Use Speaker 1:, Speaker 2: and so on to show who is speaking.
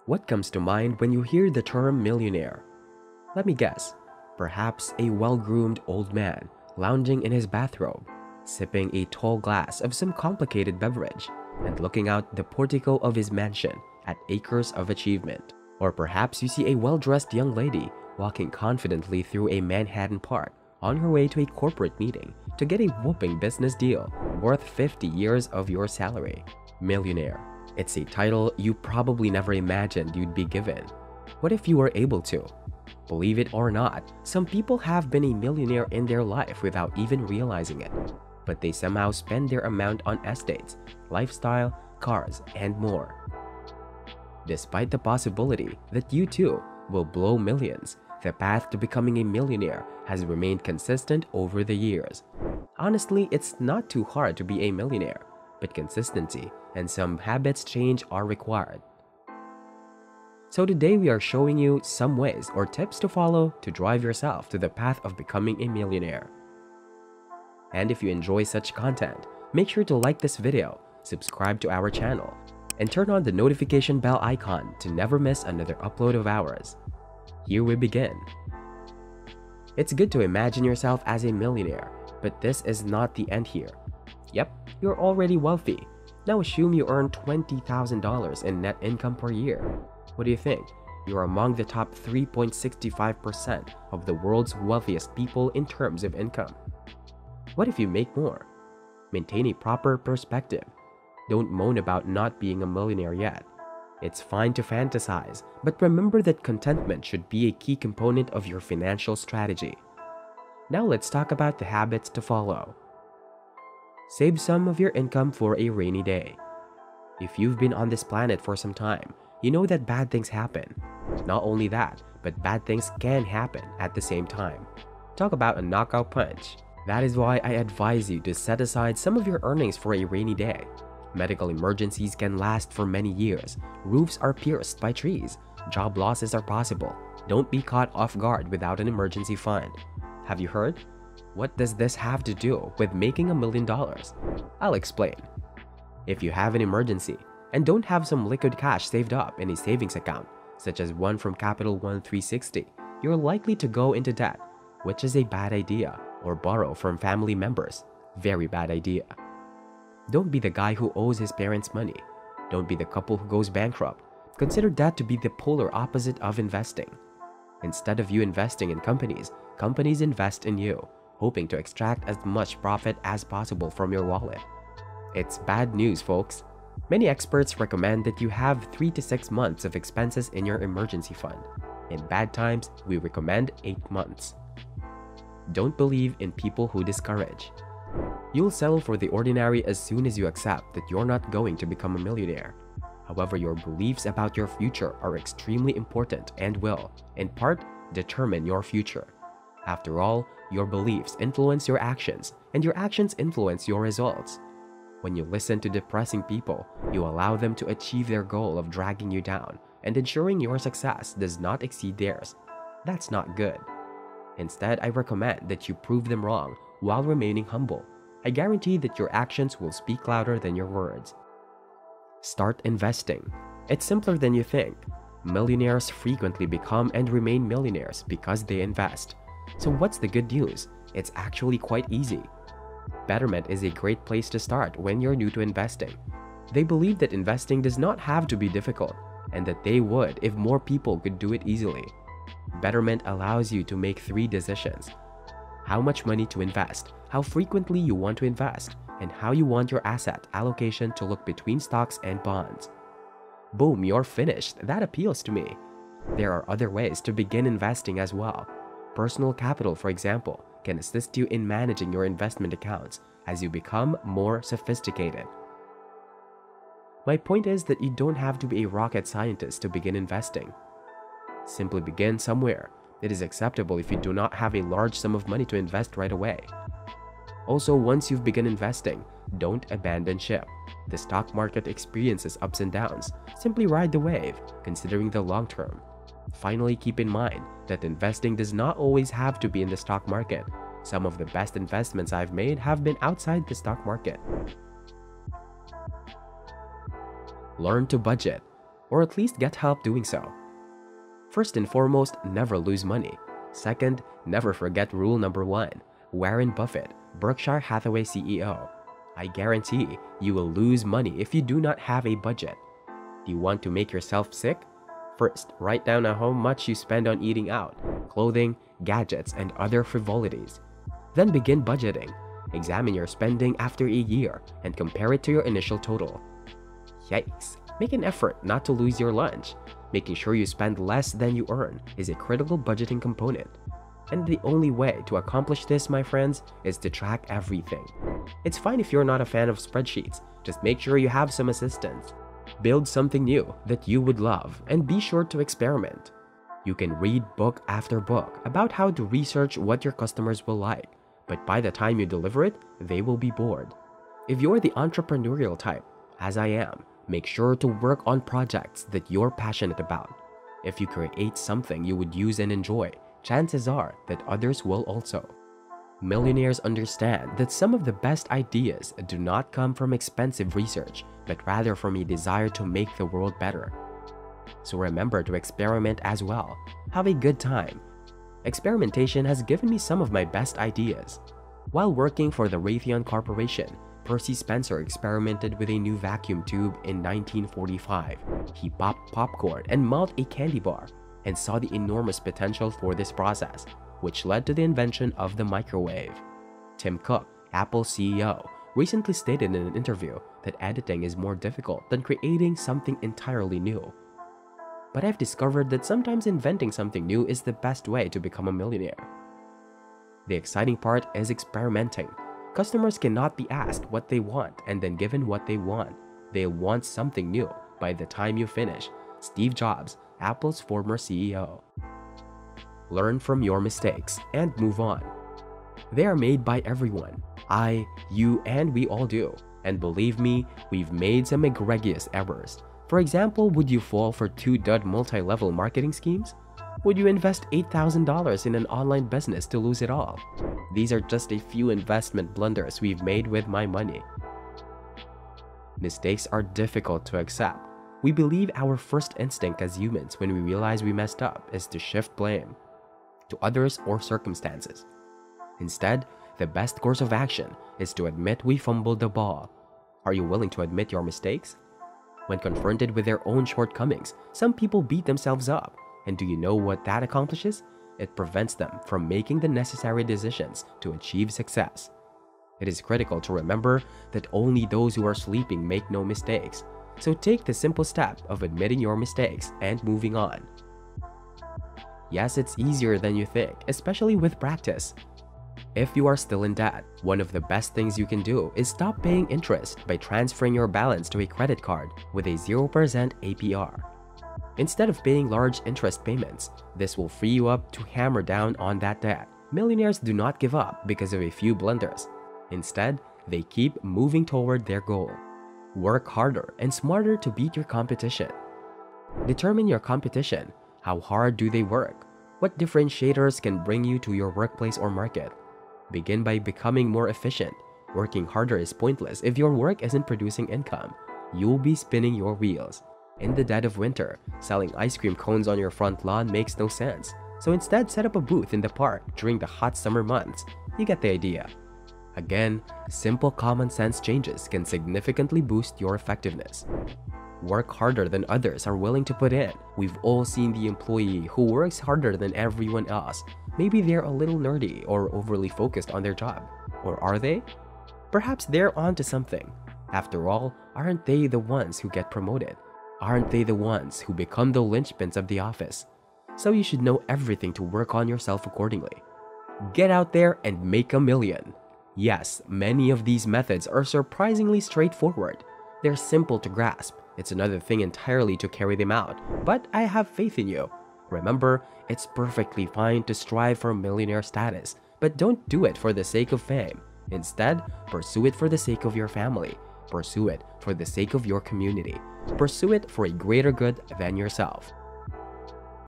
Speaker 1: What comes to mind when you hear the term millionaire? Let me guess. Perhaps a well-groomed old man lounging in his bathrobe, sipping a tall glass of some complicated beverage, and looking out the portico of his mansion at acres of achievement. Or perhaps you see a well-dressed young lady walking confidently through a Manhattan park on her way to a corporate meeting to get a whopping business deal worth 50 years of your salary. Millionaire. It's a title you probably never imagined you'd be given. What if you were able to? Believe it or not, some people have been a millionaire in their life without even realizing it. But they somehow spend their amount on estates, lifestyle, cars, and more. Despite the possibility that you too will blow millions, the path to becoming a millionaire has remained consistent over the years. Honestly, it's not too hard to be a millionaire, but consistency and some habits change are required. So today we are showing you some ways or tips to follow to drive yourself to the path of becoming a millionaire. And if you enjoy such content, make sure to like this video, subscribe to our channel, and turn on the notification bell icon to never miss another upload of ours. Here we begin. It's good to imagine yourself as a millionaire, but this is not the end here. Yep, you're already wealthy. Now assume you earn $20,000 in net income per year. What do you think? You're among the top 3.65% of the world's wealthiest people in terms of income. What if you make more? Maintain a proper perspective. Don't moan about not being a millionaire yet. It's fine to fantasize, but remember that contentment should be a key component of your financial strategy. Now let's talk about the habits to follow. Save some of your income for a rainy day. If you've been on this planet for some time, you know that bad things happen. Not only that, but bad things can happen at the same time. Talk about a knockout punch. That is why I advise you to set aside some of your earnings for a rainy day. Medical emergencies can last for many years. Roofs are pierced by trees. Job losses are possible. Don't be caught off guard without an emergency fund. Have you heard? What does this have to do with making $1 million? I'll explain. If you have an emergency and don't have some liquid cash saved up in a savings account, such as one from Capital One 360, you're likely to go into debt, which is a bad idea, or borrow from family members. Very bad idea. Don't be the guy who owes his parents money. Don't be the couple who goes bankrupt. Consider that to be the polar opposite of investing. Instead of you investing in companies, companies invest in you, hoping to extract as much profit as possible from your wallet. It's bad news, folks. Many experts recommend that you have 3 to 6 months of expenses in your emergency fund. In bad times, we recommend 8 months. Don't believe in people who discourage. You'll settle for the ordinary as soon as you accept that you're not going to become a millionaire. However, your beliefs about your future are extremely important and will, in part, determine your future. After all, your beliefs influence your actions, and your actions influence your results. When you listen to depressing people, you allow them to achieve their goal of dragging you down and ensuring your success does not exceed theirs. That's not good. Instead, I recommend that you prove them wrong while remaining humble. I guarantee that your actions will speak louder than your words. Start investing. It's simpler than you think. Millionaires frequently become and remain millionaires because they invest. So what's the good news? It's actually quite easy. Betterment is a great place to start when you're new to investing. They believe that investing does not have to be difficult, and that they would if more people could do it easily. Betterment allows you to make 3 decisions: how much money to invest, how frequently you want to invest, and how you want your asset allocation to look between stocks and bonds. Boom, you're finished. That appeals to me. There are other ways to begin investing as well. Personal capital, for example, can assist you in managing your investment accounts as you become more sophisticated. My point is that you don't have to be a rocket scientist to begin investing. Simply begin somewhere. It is acceptable if you do not have a large sum of money to invest right away. Also, once you've begun investing, don't abandon ship. The stock market experiences ups and downs. Simply ride the wave, considering the long term. Finally, keep in mind that investing does not always have to be in the stock market. Some of the best investments I've made have been outside the stock market. Learn to budget. or at least get help doing so. First and foremost, never lose money. Second, never forget rule number 1. Warren Buffett, Berkshire Hathaway CEO. I guarantee you will lose money if you do not have a budget. Do you want to make yourself sick? First, write down how much you spend on eating out, clothing, gadgets, and other frivolities. Then begin budgeting. Examine your spending after a year and compare it to your initial total. Yikes! Make an effort not to lose your lunch. Making sure you spend less than you earn is a critical budgeting component. And the only way to accomplish this, my friends, is to track everything. It's fine if you're not a fan of spreadsheets, just make sure you have some assistance. Build something new that you would love and be sure to experiment. You can read book after book about how to research what your customers will like, but by the time you deliver it, they will be bored. If you're the entrepreneurial type, as I am, make sure to work on projects that you're passionate about. If you create something you would use and enjoy, chances are that others will also. Millionaires understand that some of the best ideas do not come from expensive research, but rather from a desire to make the world better. So remember to experiment as well. Have a good time. Experimentation has given me some of my best ideas. While working for the Raytheon Corporation, Percy Spencer experimented with a new vacuum tube in 1945. He popped popcorn and melt a candy bar and saw the enormous potential for this process, which led to the invention of the microwave. Tim Cook, Apple's CEO, recently stated in an interview that editing is more difficult than creating something entirely new. But I've discovered that sometimes inventing something new is the best way to become a millionaire. The exciting part is experimenting. Customers cannot be asked what they want and then given what they want. They want something new by the time you finish. Steve Jobs, Apple's former CEO. Learn from your mistakes and move on. They are made by everyone. I, you, and we all do. And believe me, we've made some egregious errors. For example, would you fall for 2 dud multi-level marketing schemes? Would you invest $8,000 in an online business to lose it all? These are just a few investment blunders we've made with my money. Mistakes are difficult to accept. We believe our first instinct as humans when we realize we messed up is to shift blame to others or circumstances. Instead, the best course of action is to admit we fumbled the ball. Are you willing to admit your mistakes? When confronted with their own shortcomings, some people beat themselves up. And do you know what that accomplishes? It prevents them from making the necessary decisions to achieve success. It is critical to remember that only those who are sleeping make no mistakes. So take the simple step of admitting your mistakes and moving on. Yes, it's easier than you think, especially with practice. If you are still in debt, one of the best things you can do is stop paying interest by transferring your balance to a credit card with a 0% APR. Instead of paying large interest payments, this will free you up to hammer down on that debt. Millionaires do not give up because of a few blunders. Instead, they keep moving toward their goal. Work harder and smarter to beat your competition. Determine your competition. How hard do they work? What differentiators can bring you to your workplace or market? Begin by becoming more efficient. Working harder is pointless if your work isn't producing income. You'll be spinning your wheels. In the dead of winter, selling ice cream cones on your front lawn makes no sense. So instead, set up a booth in the park during the hot summer months. You get the idea. Again, simple common sense changes can significantly boost your effectiveness. Work harder than others are willing to put in. We've all seen the employee who works harder than everyone else. Maybe they're a little nerdy or overly focused on their job. Or are they? Perhaps they're onto something. After all, aren't they the ones who get promoted? Aren't they the ones who become the linchpins of the office? So you should know everything to work on yourself accordingly. Get out there and make a million. Yes, many of these methods are surprisingly straightforward. They're simple to grasp. It's another thing entirely to carry them out. But I have faith in you. Remember, it's perfectly fine to strive for millionaire status, but don't do it for the sake of fame. Instead, pursue it for the sake of your family. Pursue it for the sake of your community. Pursue it for a greater good than yourself.